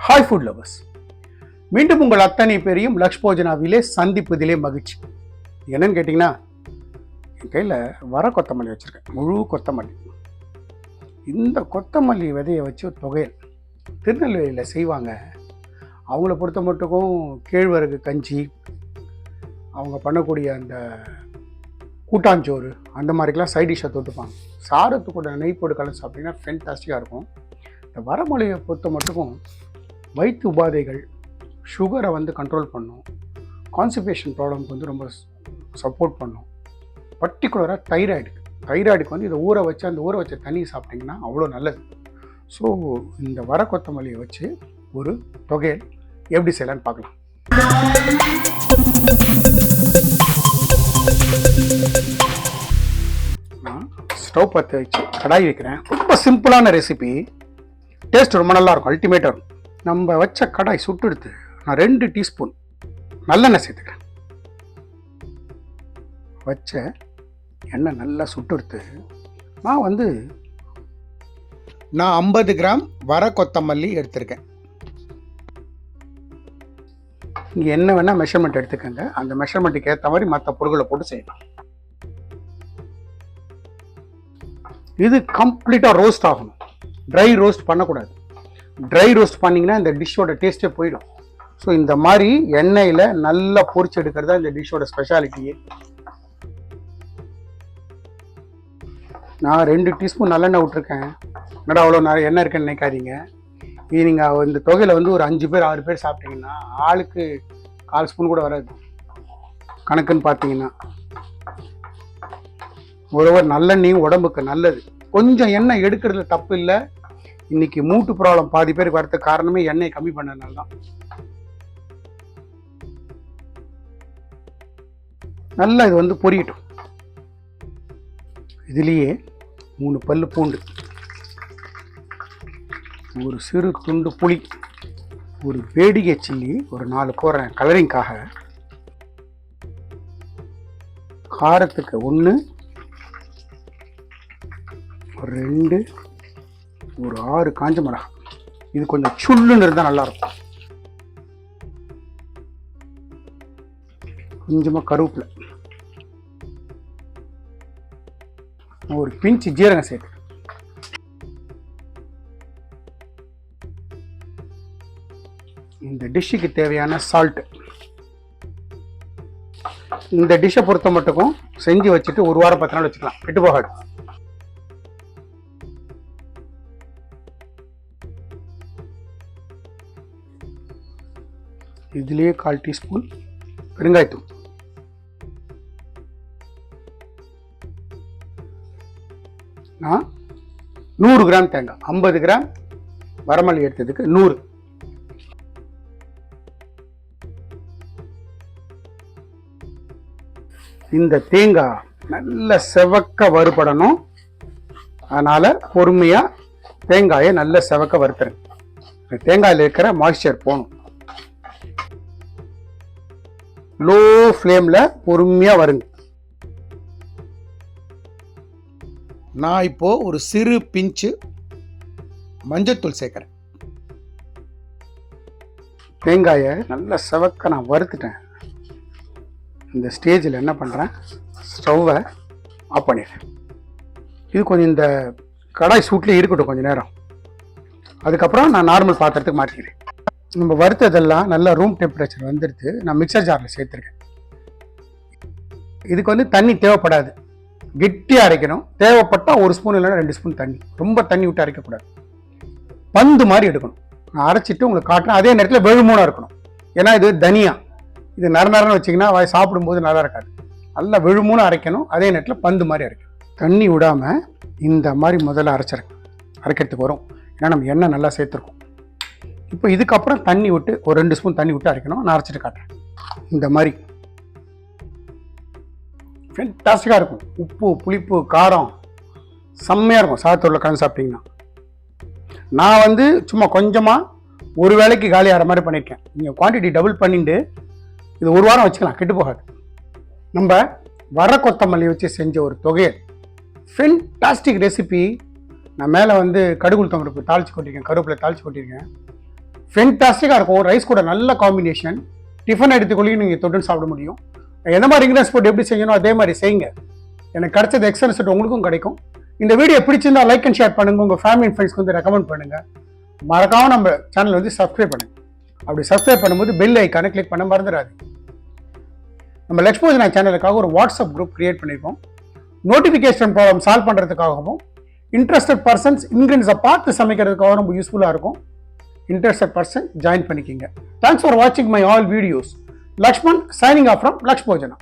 Hi food lovers, மீண்டும் உங்கள் அத்தனை பேரையும் லக்ஷ்போஜனாவிலே சந்திப்பதிலே மகிழ்ச்சி. என்னன்னு கேட்டிங்கன்னா, என் கையில் வர கொத்தமல்லி வச்சுருக்கேன், முழு கொத்தமல்லி. இந்த கொத்தமல்லி விதையை வச்சு ஒரு தொகையல் திருநெல்வேலியில் செய்வாங்க. அவங்கள பொறுத்த மட்டுக்கும் கேழ்வரகு கஞ்சி, அவங்க பண்ணக்கூடிய அந்த கூட்டாஞ்சோறு, அந்த மாதிரிக்கெலாம் சைட் டிஷ்ஷை தொட்டுப்பாங்க. சாரத்துக்கூட நெய் போட்டு கலந்து சாப்பிட்டிங்கன்னா ஃபென்டாஸ்டிக்காக இருக்கும். இந்த வரமொழியை பொறுத்த மட்டுக்கும் வயிற்று உபாதைகள், சுகரை வந்து கண்ட்ரோல் பண்ணும், கான்ஸ்டிபேஷன் ப்ராப்ளம்க்கு வந்து ரொம்ப சப்போர்ட் பண்ணும். பர்டிகுலராக தைராய்டுக்கு வந்து இதை ஊற வச்சு அந்த ஊற வச்ச தண்ணி சாப்பிட்டிங்கன்னா அவ்வளோ நல்லது. ஸோ இந்த வர கொத்தமல்லியை வச்சு ஒரு தொகையல் எப்படி செய்யலான்னு பார்க்கலாம். நான் ஸ்டவ் பற்ற வச்சு கடாய் வைக்கிறேன். ரொம்ப சிம்பிளான ரெசிபி, டேஸ்ட் ரொம்ப நல்லாயிருக்கும், அல்டிமேட்டாக இருக்கும். நம்ம வச்ச கடாய் சுட்டு எடுத்து நான் 2 டீஸ்பூன் நல்லெண்ணெய் சேர்த்துக்கிறேன். வச்ச எண்ணெய் நல்லா சுட்டு எடுத்து நான் 50 கிராம் வர கொத்தமல்லி எடுத்திருக்கேன். இங்கே என்ன வேணால் மெஷர்மெண்ட் எடுத்துக்கோங்க, அந்த மெஷர்மெண்ட்டுக்கு ஏற்ற மாதிரி மற்ற பொருட்களை போட்டு செய்யலாம். இது கம்ப்ளீட்டாக ரோஸ்ட் ஆகணும், ட்ரை ரோஸ்ட் பண்ணக்கூடாது. ட்ரை ரோஸ்ட் பண்ணிங்கன்னா இந்த டிஷ்ஷோட டேஸ்ட்டே போயிடும். ஸோ இந்த மாதிரி எண்ணெயில் நல்லா பொரிச்சு எடுக்கிறது தான் இந்த டிஷ்ஷோட ஸ்பெஷாலிட்டியே. நான் 2 டீஸ்பூன் நல்லெண்ணெய் விட்டுருக்கேன். என்னடா அவ்வளோ நிறைய எண்ணெய் இருக்குன்னு நினைக்காதீங்க. இது நீங்கள் இந்த தொகையில் வந்து ஒரு 5 பேர் 6 பேர் சாப்பிட்டீங்கன்னா ஆளுக்கு 1/4 ஸ்பூன் கூட வராது கணக்குன்னு பார்த்தீங்கன்னா. ஒருவர் நல்லெண்ணெயும் உடம்புக்கு நல்லது. கொஞ்சம் எண்ணெய் எடுக்கிறதுல தப்பு இல்லை. இன்னைக்கு மூட்டு ப்ராப்ளம் பாதி பேருக்கு வரதுக்கு காரணமே எண்ணெய் கம்மி பண்ணதுனால தான். நல்லா இது வந்து பொரியட்டும். இதுலேயே 3 பல்லு பூண்டு, ஒரு சிறு துண்டு புளி, ஒரு வேடிகை சில்லி, ஒரு 4 போடுறேன் கலரிங்காக. காரத்துக்கு 1, ஒரு 2, ஒரு 6 காஞ்ச மிளகாய். இது கொஞ்சம் சுள்ளுன்னு இருந்தால் நல்லாயிருக்கும். கொஞ்சமாக கருவேப்பிலை, ஒரு பிஞ்சு ஜீரகம் சேர்த்து. இந்த டிஷ்ஷுக்கு தேவையான சால்ட்டு. இந்த டிஷ்ஷை பொறுத்த மட்டுக்கும் செஞ்சு வச்சுட்டு 1 வாரம் 10 நாள் வச்சுக்கலாம், கெட்டு போகாது. இதுலேயே 1/4 டீஸ்பூன் பெருங்காயத்தூள், நான் 100 கிராம் தேங்காய், 50 கிராம் வரமல்லி எடுத்ததுக்கு 100. இந்த தேங்காய் நல்ல செவக்க வறுபடணும். அதனால பொறுமையா தேங்காயை நல்ல செவக்க வறுத்துருங்க. தேங்காயில் இருக்கிற மாய்ஸ்சர் போகணும். லோ ஃப்ளேம்ல பொறுமையா வருங்க. நான் இப்போ ஒரு சிறு பிஞ்சு மஞ்சத்தூள் சேர்க்கிறேன். தேங்காயை நல்லா செவக்க நான் வறுத்துட்டேன். இந்த ஸ்டேஜில் என்ன பண்ணுறேன், ஸ்டவ்வை ஆஃப் பண்ணிடுறேன். இது கொஞ்சம் இந்த கடாய் சூட்லேயே இருக்கட்டும் கொஞ்சம் நேரம். அதுக்கப்புறம் நான் நார்மல் பாத்திரத்துக்கு மாற்றிக்கிறேன். நம்ம வறுத்ததெல்லாம் நல்லா ரூம் டெம்பரேச்சர் வந்துடுது. நான் மிக்சர் ஜாரில் சேர்த்துருக்கேன். இதுக்கு வந்து தண்ணி தேவைப்படாது, கெட்டியாக அரைக்கணும். தேவைப்பட்டால் 1 ஸ்பூன் இல்லைன்னா 2 ஸ்பூன் தண்ணி. ரொம்ப தண்ணி விட்டு அரைக்கக்கூடாது, பந்து மாதிரி எடுக்கணும். நான் அரைச்சிட்டு உங்களுக்கு காட்டுறேன். அதே நேரத்தில் வெழுமூணாக இருக்கணும். ஏன்னா இது தனியா, இது நரநரன்னு வச்சிங்கன்னா சாப்பிடும்போது நல்லா இருக்காது. நல்லா வெழுமூணாக அரைக்கணும், அதே நேரத்தில் பந்து மாதிரி அரைக்கணும். தண்ணி விடாமல் இந்த மாதிரி முதல்ல அரைக்கிறதுக்கு வரும். ஏன்னா நம்ம எண்ணெய் நல்லா சேர்த்துருக்கோம். இப்போ இதுக்கப்புறம் தண்ணி விட்டு ஒரு 2 ஸ்பூன் தண்ணி விட்டு அரைக்கணும். நான் அரைச்சிட்டு காட்டுறேன். இந்த மாதிரி ஃபென்டாஸ்டிக்காக இருக்கும். உப்பு, புளிப்பு, காரம் செம்மையாக இருக்கும். சாதத்தூரில் கலந்து சாப்பிட்டீங்கன்னா. நான் வந்து சும்மா கொஞ்சமாக ஒரு வேளைக்கு காலி ஆகிற மாதிரி பண்ணியிருக்கேன். நீங்கள் குவான்டிட்டி டபுள் பண்ணிட்டு இது 1 வாரம் வச்சுக்கலாம், கெட்டு போகாது. நம்ம வர கொத்தமல்லி வச்சு செஞ்ச ஒரு தொகையல் ஃபென்டாஸ்டிக் ரெசிபி. நான் மேலே வந்து கடுகு உளுத்தம் பருப்பு தாளித்து கொட்டியிருக்கேன், கருவேப்பிலை தாளித்து கொட்டியிருக்கேன். ஃபென்டாஸ்டிக்காக இருக்கும். ரைஸ் கூட நல்ல காம்பினேஷன். டிஃபன் எடுத்துக்கொள்ளையும் நீங்கள் தொட்டு சாப்பிட முடியும். எந்த மாதிரி இன்கிரீடியன்ஸ் போட்டு எப்படி செய்யணும் அதே மாதிரி செய்யுங்க. எனக்கு கிடைச்சது எக்ஸ்பீரியன்ஸ் உங்களுக்கும் கிடைக்கும். இந்த வீடியோ பிடிச்சிருந்தா லைக் அண்ட் ஷேர் பண்ணுங்க. உங்கள் ஃபேமிலி அண்ட் ஃப்ரெண்ட்ஸ்க்கு வந்து ரெக்கமெண்ட் பண்ணுங்க. மறக்காம நம்ம சேனல் வந்து சப்ஸ்கிரைப் பண்ணுங்க. அப்படி சப்ஸ்கிரைப் பண்ணும்போது பெல் ஐக்கானை கிளிக் பண்ண மறந்துடாது. நம்ம லக்ஷ்மோஜனா சேனலுக்காக ஒரு வாட்ஸ்அப் குரூப் கிரியேட் பண்ணியிருக்கோம். நோட்டிஃபிகேஷன் ப்ராப்ளம் சால்வ் பண்ணுறதுக்காகவும் இன்ட்ரெஸ்டட் பர்சன்ஸ் இன்கிரீடியன்ஸை பார்த்து சமைக்கிறதுக்காக ரொம்ப யூஸ்ஃபுல்லாக இருக்கும். இன்ட்ரெஸ்டட் பர்சன் ஜாயின் பண்ணிக்கிங்க. தேங்க்ஸ் ஃபார் வாட்சிங் my all videos. Lakshman signing off from Lakshmojana.